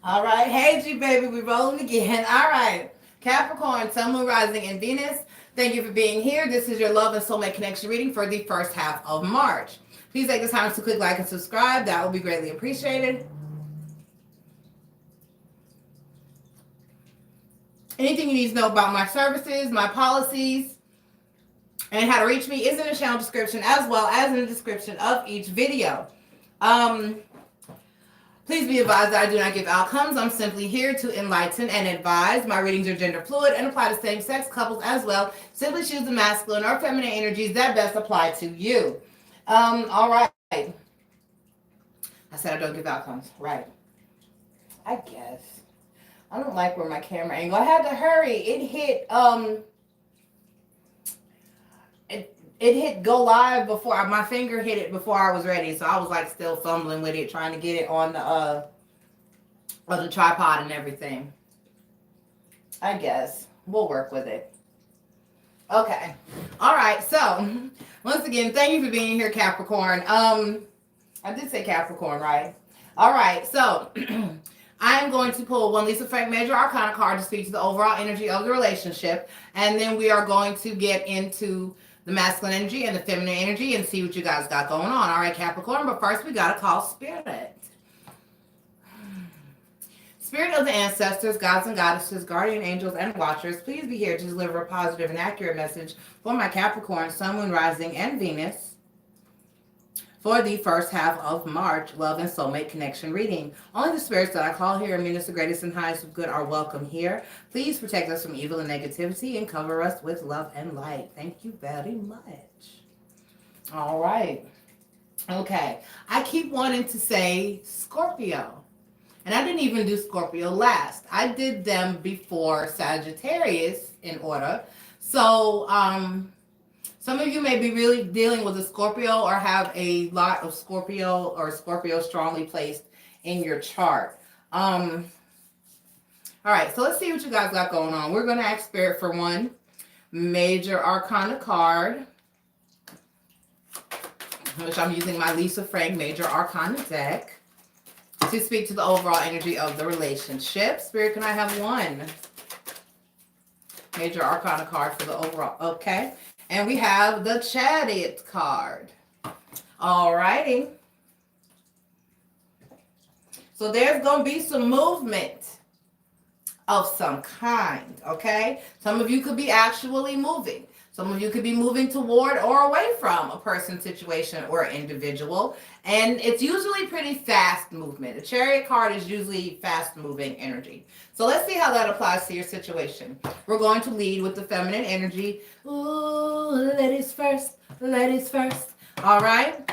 All right. Hey, G baby, we rolling again. All right. Capricorn, Sun, Moon, Rising, and Venus. Thank you for being here. This is your love and soulmate connection reading for the first half of March. Please take the time to click like and subscribe. That will be greatly appreciated. Anything you need to know about my services, my policies, and how to reach me is in the channel description as well as in the description of each video. Please be advised that I do not give outcomes. I'm simply here to enlighten and advise. My readings are gender fluid and apply to same-sex couples as well. Simply choose the masculine or feminine energies that best apply to you. All right. I said I don't give outcomes. Right. I guess. I don't like where my camera angle. I had to hurry. It hit go live before my finger hit it before I was ready. So I was like still fumbling with it, trying to get it on the tripod and everything. I guess we'll work with it. Okay. All right. So once again, thank you for being here, Capricorn. I did say Capricorn, right? All right. So I am going to pull one Lisa Frank Major Arcana card to speak to the overall energy of the relationship, and then we are going to get into the masculine energy and the feminine energy and see what you guys got going on. All right, Capricorn, but first we got to call Spirit. Spirit of the ancestors, gods and goddesses, guardian angels, and watchers, please be here to deliver a positive and accurate message for my Capricorn, Sun, Moon, Rising, and Venus for the first half of March, love and soulmate connection reading. Only the spirits that I call here and mean us the greatest and highest of good are welcome here. Please protect us from evil and negativity and cover us with love and light. Thank you very much. All right. Okay. I keep wanting to say Scorpio. And I didn't even do Scorpio last. I did them before Sagittarius in order. So, some of you may be really dealing with a Scorpio or have a lot of Scorpio or Scorpio strongly placed in your chart. All right, so let's see what you guys got going on. We're going to ask Spirit for one Major Arcana card, which I'm using my Lisa Frank Major Arcana deck to speak to the overall energy of the relationship. Spirit, can I have one Major Arcana card for the overall? Okay. And we have the Chariot card. All righty. So there's going to be some movement of some kind, okay? Some of you could be actually moving. Some of you could be moving toward or away from a person, situation, or individual. And it's usually pretty fast movement. The Chariot card is usually fast moving energy. So let's see how that applies to your situation. We're going to lead with the feminine energy. Ooh, ladies first, ladies first. All right.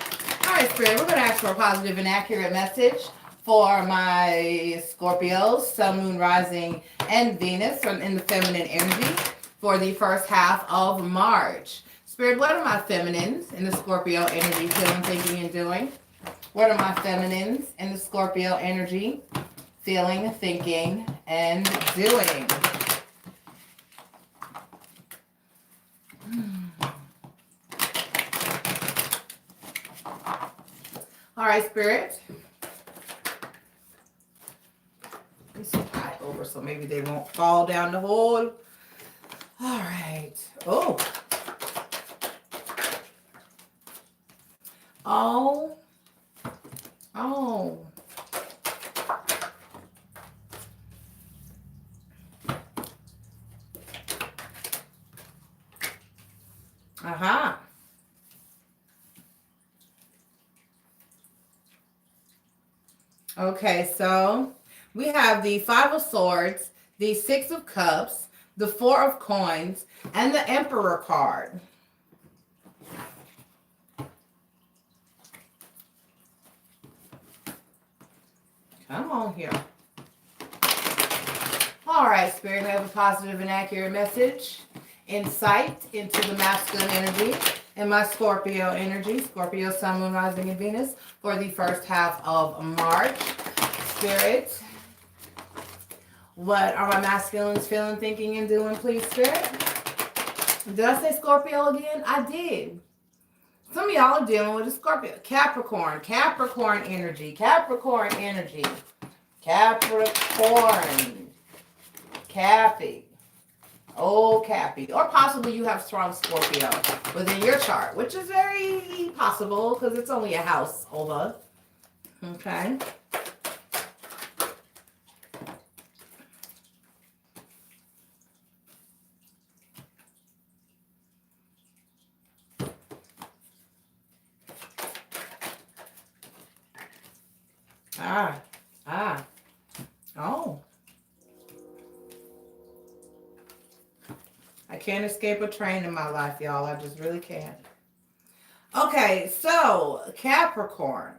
All right, Spirit, we're going to ask for a positive and accurate message for my Scorpios, Sun, Moon, Rising, and Venus in the feminine energy for the first half of March. Spirit, what are my feminines in the Scorpio energy feeling, thinking, and doing? What are my feminines in the Scorpio energy feeling, thinking, and doing? All right, Spirit. Let me slide over so maybe they won't fall down the hole. All right. Oh. Oh. Oh. Uh-huh. Okay, so we have the Five of Swords, the Six of Cups, the Four of Coins, and the Emperor card. Come on here. All right, Spirit, we have a positive and accurate message. Insight into the masculine energy and my Scorpio energy. Scorpio, Sun, Moon, Rising, and Venus for the first half of March. Spirit, what are my masculines feeling, thinking, and doing, please, Spirit? Did I say Scorpio again? I did. Some of y'all are dealing with a Scorpio. Capricorn energy. Capricorn energy. Capricorn. Cappy. Oh, Cappy. Or possibly you have strong Scorpio within your chart, which is very possible because it's only a house over. Okay. Oh. I can't escape a train in my life, y'all. I just really can't. Okay, so Capricorn.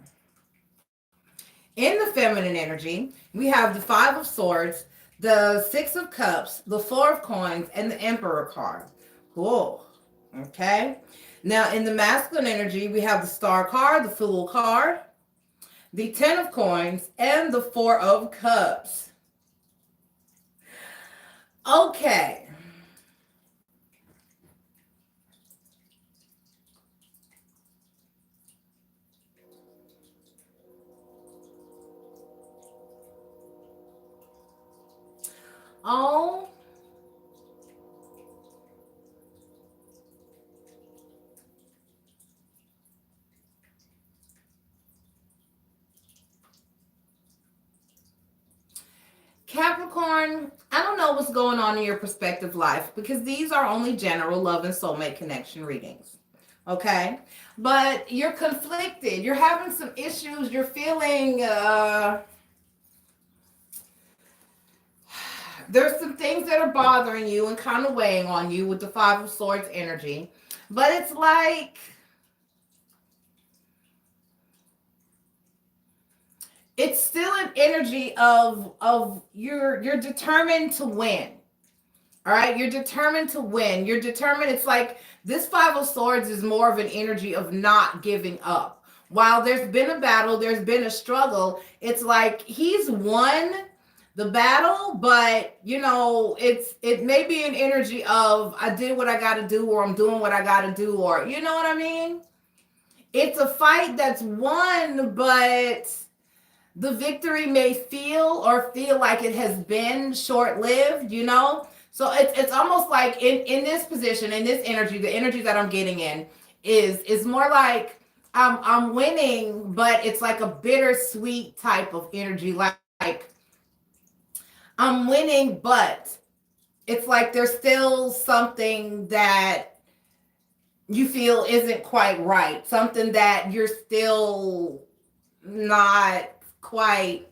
In the feminine energy, we have the Five of Swords, the Six of Cups, the Four of Coins, and the Emperor card. Cool. Okay. Now, in the masculine energy, we have the Star card, the Fool card, the Ten of Coins, and the Four of Cups. Okay. Oh. Capricorn, I don't know what's going on in your perspective life because these are only general love and soulmate connection readings. Okay? But you're conflicted. You're having some issues. You're feeling there's some things that are bothering you and kind of weighing on you with the Five of Swords energy. But it's like it's still an energy of you're determined to win. All right, you're determined to win. You're determined. It's like this Five of Swords is more of an energy of not giving up. While there's been a battle, there's been a struggle. It's like he's won the battle, but you know, it may be an energy of I did what I got to do, or I'm doing what I got to do, or you know what I mean? It's a fight that's won, but the victory may feel like it has been short-lived, you know? So it's almost like in this position, in this energy, the energy that I'm getting in is more like I'm winning, but it's like a bittersweet type of energy. Like I'm winning, but it's like there's still something that you feel isn't quite right. Something that you're still not quite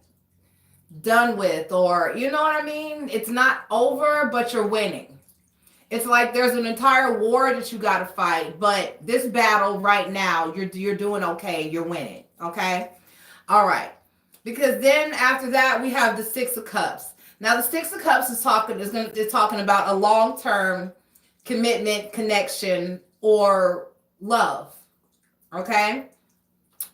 done with, or you know what I mean? It's not over, but you're winning. It's like there's an entire war that you got to fight, but this battle right now, you're doing okay. You're winning. Okay. All right. Because then after that, we have the Six of Cups. Now the Six of Cups is talking about a long-term commitment, connection, or love. Okay.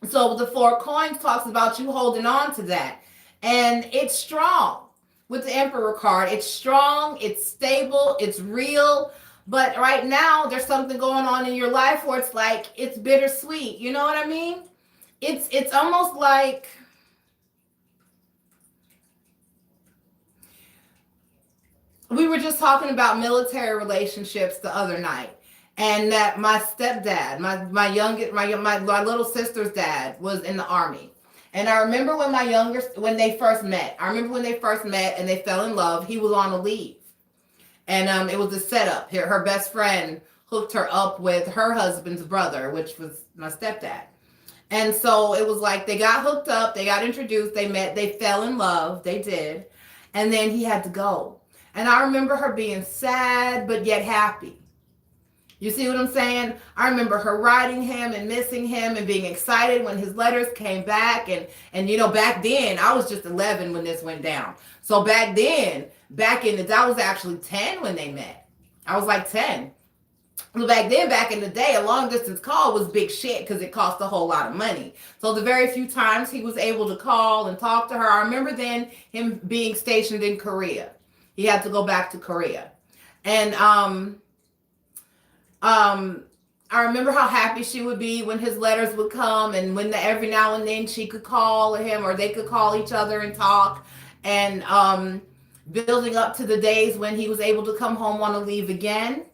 So the Four of Coins talks about you holding on to that. And it's strong with the Emperor card. It's strong, it's stable, it's real. But right now, there's something going on in your life where it's like, it's bittersweet. You know what I mean? It's almost like we were just talking about military relationships the other night. And that my stepdad, my little sister's dad was in the Army. And I remember when they first met. I remember when they first met and they fell in love. He was on a leave. And it was a setup. Her best friend hooked her up with her husband's brother, which was my stepdad. And so it was like they got hooked up, they got introduced, they met, they fell in love, they did. And then he had to go. And I remember her being sad, but yet happy. You see what I'm saying? I remember her writing him and missing him and being excited when his letters came back. And you know, back then, I was just 11 when this went down. So back then, I was actually 10 when they met. I was like 10. Well, back in the day, a long distance call was big shit because it cost a whole lot of money. So the very few times he was able to call and talk to her, I remember then him being stationed in Korea. He had to go back to Korea. And I remember how happy she would be when his letters would come, and when every now and then she could call him or they could call each other and talk, and building up to the days when he was able to come home on a leave again.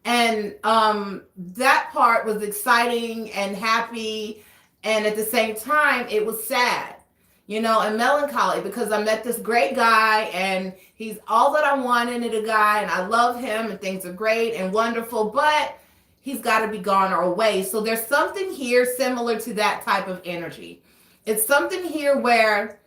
And that part was exciting and happy, and at the same time it was sad, and melancholy, because I met this great guy and he's all that I wanted in a guy, and I love him and things are great and wonderful, but he's got to be gone or away. So there's something here similar to that type of energy. It's something here where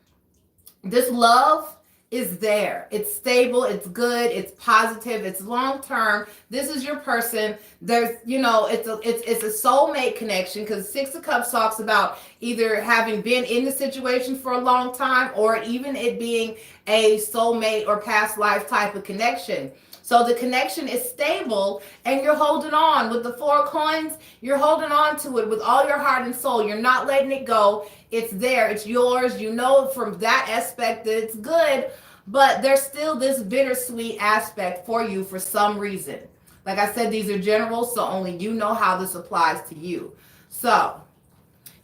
this love is there. It's stable, it's good, it's positive, it's long term. This is your person. There's, it's a soulmate connection, because Six of Cups talks about either having been in the situation for a long time, or even it being a soulmate or past life type of connection. So the connection is stable, and you're holding on. With the Four of Coins, you're holding on to it with all your heart and soul. You're not letting it go. It's there. It's yours. You know from that aspect that it's good, but there's still this bittersweet aspect for you for some reason. Like I said, these are general, so only you know how this applies to you. So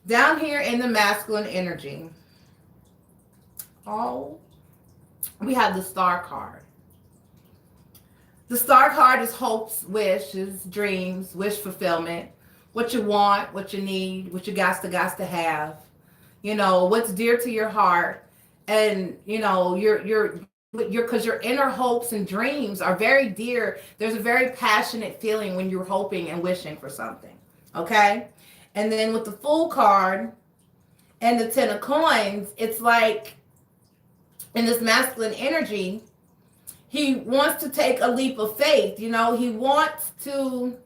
down here in the masculine energy, we have the Star card. The Star card is hopes, wishes, dreams, wish fulfillment, what you want, what you need, what you got to have, what's dear to your heart. And, because your inner hopes and dreams are very dear. There's a very passionate feeling when you're hoping and wishing for something. Okay. And then with the Fool card and the Ten of Coins, it's like in this masculine energy, he wants to take a leap of faith. He wants to,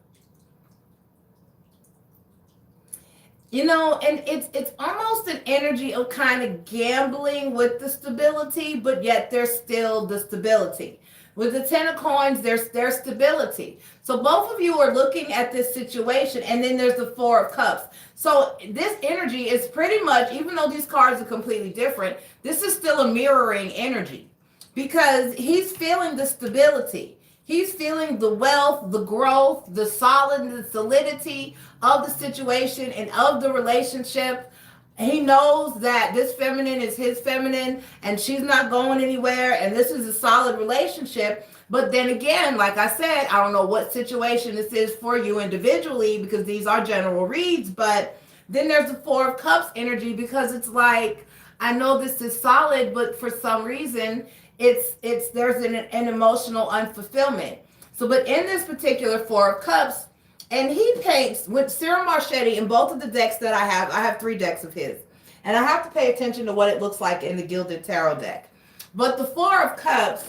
and it's almost an energy of kind of gambling with the stability, but yet there's still the stability. With the Ten of Coins, there's stability. So both of you are looking at this situation, and then there's the Four of Cups. So this energy is pretty much, even though these cards are completely different, this is still a mirroring energy. Because he's feeling the stability. He's feeling the wealth, the growth, the solidity of the situation and of the relationship. He knows that this feminine is his feminine and she's not going anywhere, and this is a solid relationship. But then again, like I said, I don't know what situation this is for you individually, because these are general reads. But then there's the Four of Cups energy, because it's like, I know this is solid, but for some reason, there's an emotional unfulfillment. So, but in this particular Four of Cups, and he paints with Cyril Marchetti in both of the decks that I have 3 decks of his, and I have to pay attention to what it looks like in the Gilded Tarot deck. But the Four of Cups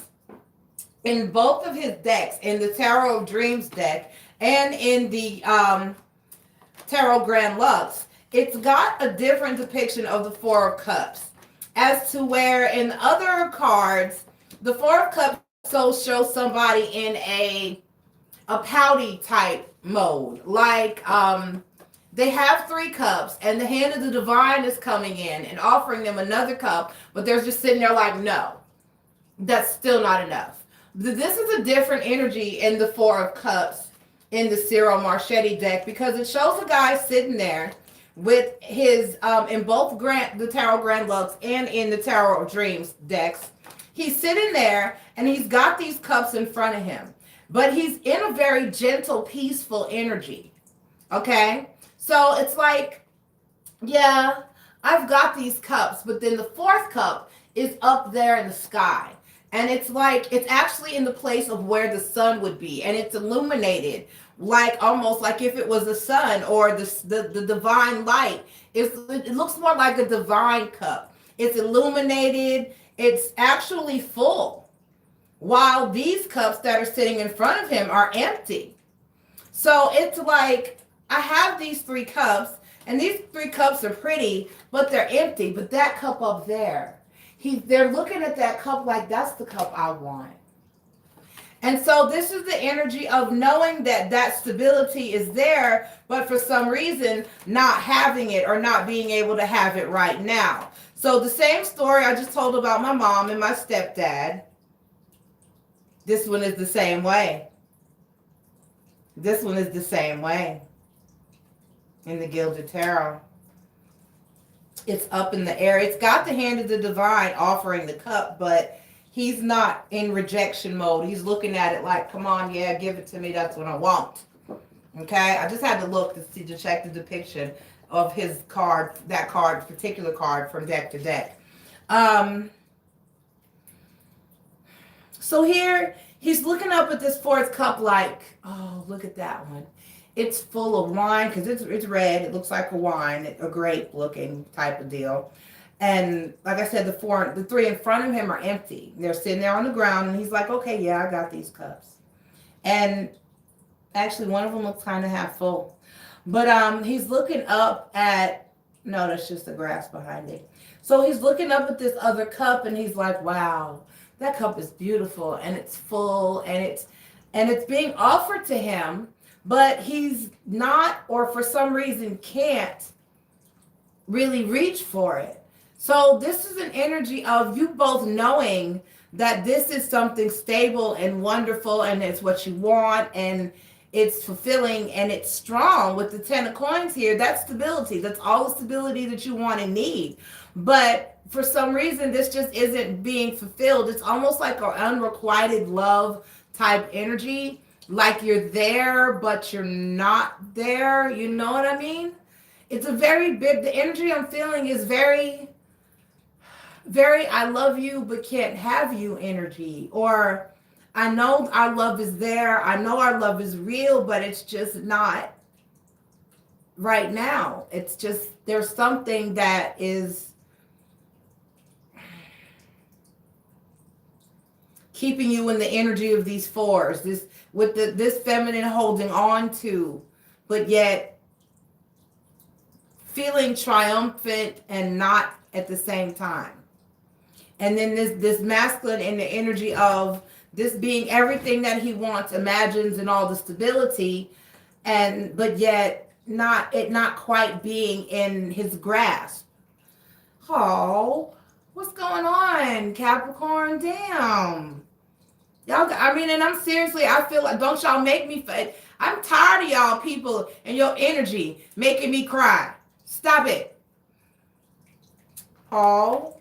in both of his decks, in the Tarot of Dreams deck and in the Tarot Grand Lux, it's got a different depiction of the Four of Cups. As to where in other cards, the Four of Cups shows somebody in a pouty type mode. Like they have 3 cups, and the hand of the divine is coming in and offering them another cup, but they're just sitting there like, no, that's still not enough. This is a different energy in the Four of Cups in the Cyril Marchetti deck, because it shows a guy sitting there with his, in both the Tarot Grand Lux and in the Tarot of Dreams decks, he's sitting there and he's got these cups in front of him, but he's in a very gentle, peaceful energy. Okay? So it's like, yeah, I've got these cups, but then the 4th cup is up there in the sky. And it's like, it's actually in the place of where the sun would be, and it's illuminated, like almost like if it was the sun or the divine light. It looks more like a divine cup. It's illuminated. It's actually full, while these cups that are sitting in front of him are empty. So it's like, I have these 3 cups, and these 3 cups are pretty, but they're empty. But that cup up there, they're looking at that cup like, that's the cup I want. And so this is the energy of knowing that that stability is there, but for some reason not having it or not being able to have it right now. So the same story I just told about my mom and my stepdad, this one is the same way. This one is the same way. in the Gilded Tarot. It's up in the air. It's got the hand of the divine offering the cup, but he's not in rejection mode. He's looking at it like, come on, yeah, give it to me. That's what I want. Okay? I just had to look to check the depiction of his card, that card, particular card from deck to deck. So here, he's looking up at this fourth cup like, oh, look at that one. It's full of wine because it's red. It looks like a wine, a grape looking type of deal. And like I said, the three in front of him are empty. They're sitting there on the ground, and he's like, okay, yeah, I got these cups. And actually, one of them looks kind of half full. But he's looking up at, no, that's just the grass behind it. So he's looking up at this other cup, and he's like, wow, that cup is beautiful, and it's full, and it's being offered to him. But he's not, or for some reason can't really reach for it. So this is an energy of you both knowing that this is something stable and wonderful, and it's what you want, and it's fulfilling, and it's strong. With the 10 of coins here, that's stability. That's all the stability that you want and need. But for some reason, this just isn't being fulfilled. It's almost like an unrequited love type energy. Like you're there, but you're not there. You know what I mean? It's a very big, the energy I'm feeling is very, very, I love you, but can't have you energy. Or I know our love is there. I know our love is real, but it's just not right now. It's just, there's something that is keeping you in the energy of these fours, this feminine holding on to, but yet feeling triumphant and not at the same time. And then this masculine in the energy of this being everything that he wants, imagines, and all the stability, but yet not quite being in his grasp. Oh, what's going on, Capricorn? Damn. Y'all, I mean, and I'm seriously, I feel like, don't y'all make me, I'm tired of y'all people and your energy making me cry. Stop it. Oh,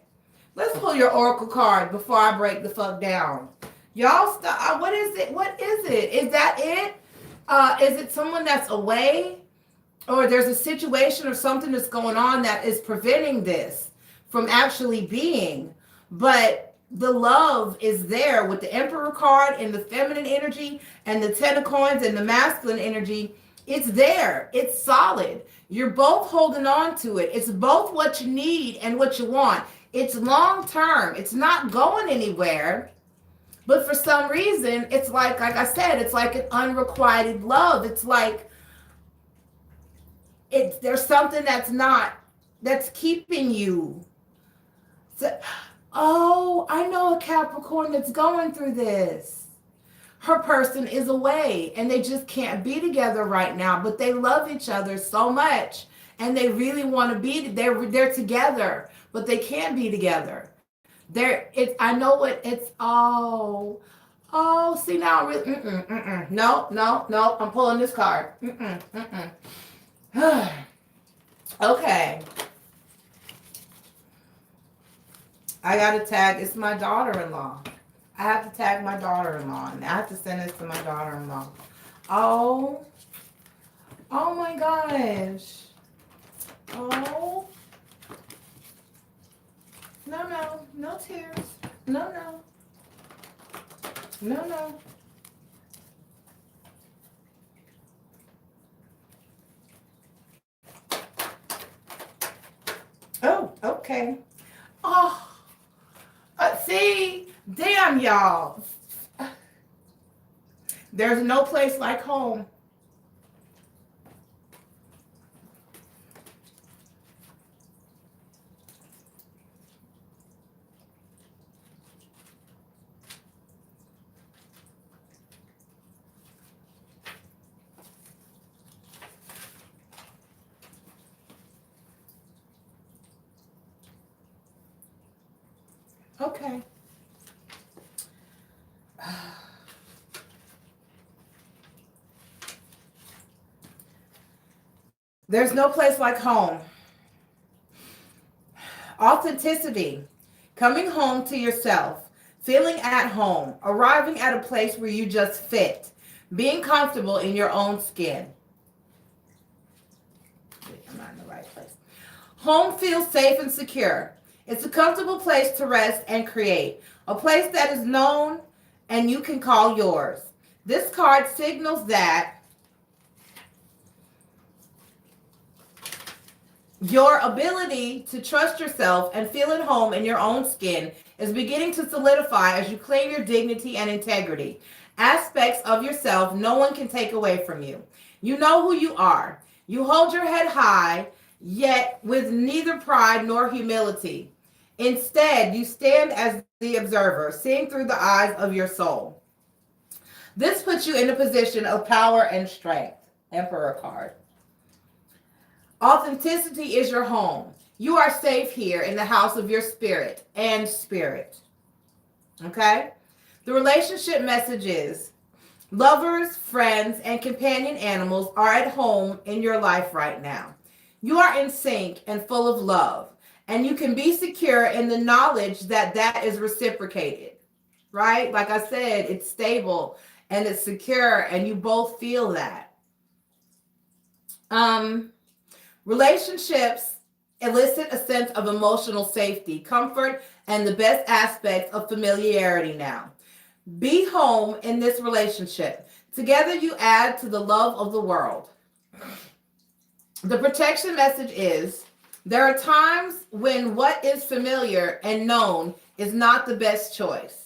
let's pull your oracle card before I break the fuck down. Y'all stop. What is it? What is it? Is that it? Is it someone that's away? Or there's a situation or something that's going on that is preventing this from actually being? But the love is there with the Emperor card and the feminine energy and the 10 of coins and the masculine energy. It's there. It's solid. You're both holding on to it. It's both what you need and what you want. It's long term. It's not going anywhere. But for some reason, it's like I said, it's like an unrequited love. It's like there's something that's keeping you. So, oh, I know a Capricorn that's going through this. Her person is away and they just can't be together right now, but they love each other so much and they really want to be, they're together, but they can't be together. I know what it's, see now, really, no, I'm pulling this card. Okay. I got to tag, it's my daughter-in-law. I have to tag my daughter-in-law, and I have to send this to my daughter-in-law. Oh my gosh. Oh. No tears. No. Oh, okay. Oh. See, damn y'all. There's no place like home. Okay. There's no place like home. Authenticity, coming home to yourself, feeling at home, arriving at a place where you just fit, being comfortable in your own skin. I'm not in the right place. Home feels safe and secure. It's a comfortable place to rest and create, a place that is known and you can call yours. This card signals that your ability to trust yourself and feel at home in your own skin is beginning to solidify as you claim your dignity and integrity. Aspects of yourself no one can take away from you. You know who you are. You hold your head high, yet with neither pride nor humility. Instead, you stand as the observer, seeing through the eyes of your soul. This puts you in a position of power and strength. Emperor card. Authenticity is your home. You are safe here in the house of your spirit and spirit. Okay? The relationship message is lovers, friends, and companion animals are at home in your life right now. You are in sync and full of love, and you can be secure in the knowledge that that is reciprocated, right? Like I said, it's stable and it's secure, and you both feel that. Relationships elicit a sense of emotional safety, comfort, and the best aspects of familiarity now. Be home in this relationship. Together you add to the love of the world. The protection message is there are times when what is familiar and known is not the best choice.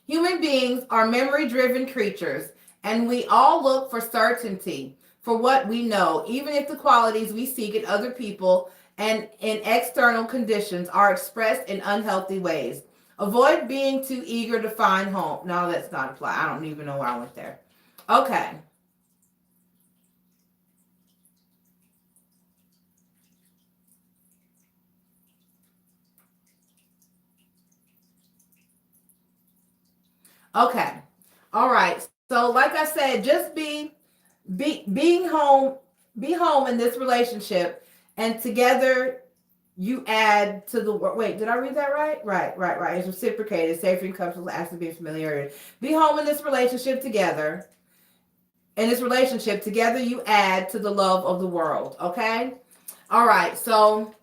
Human beings are memory-driven creatures, and we all look for certainty for what we know, even if the qualities we seek in other people and in external conditions are expressed in unhealthy ways. Avoid being too eager to find home. No, that's not apply. I don't even know why I went there. Okay. Okay. All right. So like I said, just be home in this relationship, and together you add to the wait, did I read that right? Right. It's reciprocated, safe and comfortable, acts of being familiar. Be home in this relationship together. In this relationship together, you add to the love of the world. Okay. All right. So,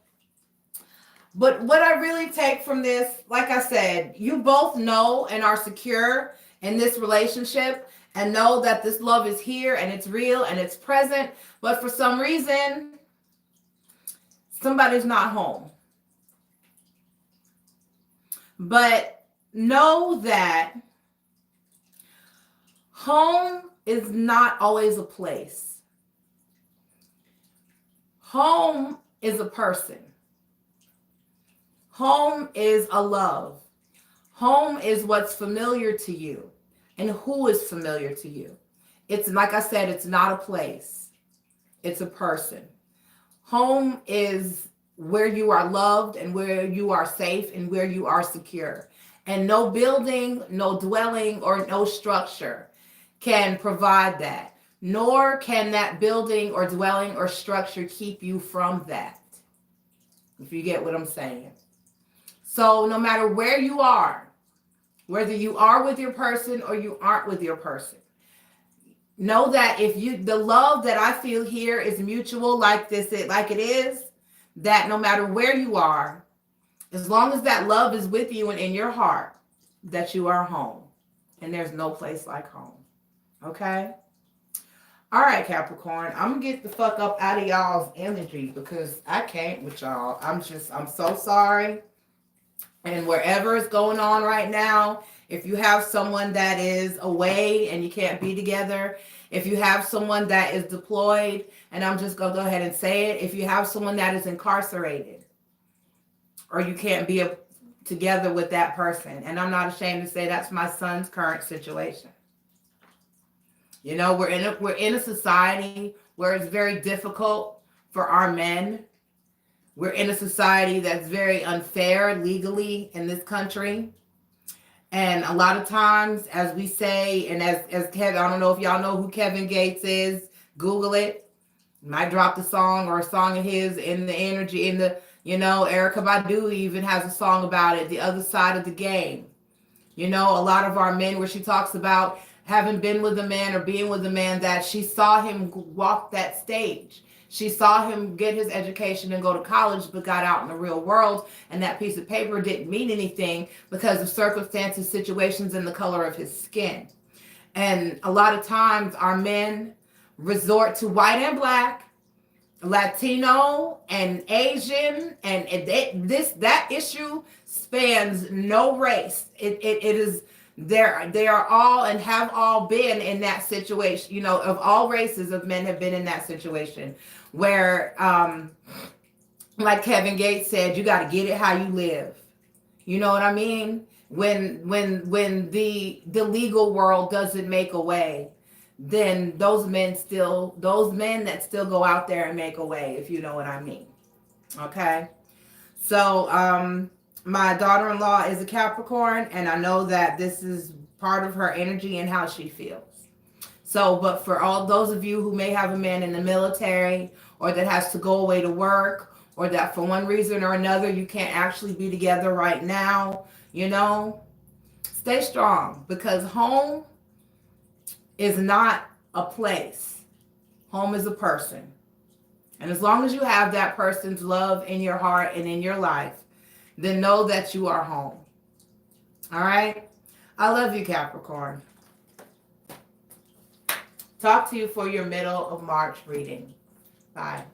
but what I really take from this, like I said, you both know and are secure in this relationship and know that this love is here and it's real and it's present. But for some reason, somebody's not home. But know that home is not always a place. Home is a person. Home is a love. Home is what's familiar to you and who is familiar to you. It's like I said, it's not a place. It's a person. Home is where you are loved and where you are safe and where you are secure. And no building, no dwelling, or no structure can provide that. Nor can that building or dwelling or structure keep you from that. If you get what I'm saying. So no matter where you are, whether you are with your person or you aren't with your person, know that the love that I feel here is mutual, like it is, that no matter where you are, as long as that love is with you and in your heart, that you are home. And there's no place like home. Okay? All right, Capricorn, I'm going to get the fuck up out of y'all's energy because I can't with y'all. I'm so sorry. And wherever is going on right now, if you have someone that is away and you can't be together, if you have someone that is deployed, and I'm just going to go ahead and say it, if you have someone that is incarcerated, or you can't be together with that person, and I'm not ashamed to say that's my son's current situation. You know, we're in a society where it's very difficult for our men. We're in a society that's very unfair legally in this country. And a lot of times, as we say, and as Kevin, I don't know if y'all know who Kevin Gates is, Google it. Might drop the song or a song of his in the energy, in the, Erykah Badu even has a song about it, The Other Side of the Game. A lot of our men, where she talks about having been with a man or being with a man that she saw him walk that stage. She saw him get his education and go to college, but got out in the real world, and that piece of paper didn't mean anything because of circumstances, situations, and the color of his skin. And a lot of times our men resort to white and black, Latino and Asian, and that issue spans no race. It is there. They are all and have all been in that situation. Of all races of men have been in that situation where, like Kevin Gates said, you got to get it how you live. You know what I mean? When the legal world doesn't make a way, then those men that still go out there and make a way, if you know what I mean. Okay. So my daughter-in-law is a Capricorn, and I know that this is part of her energy and how she feels. So, but for all those of you who may have a man in the military, or that has to go away to work, or that for one reason or another you can't actually be together right now, stay strong, because home is not a place. Home is a person. And as long as you have that person's love in your heart and in your life, then know that you are home. All right? I love you, Capricorn. Talk to you for your middle of March reading. Bye.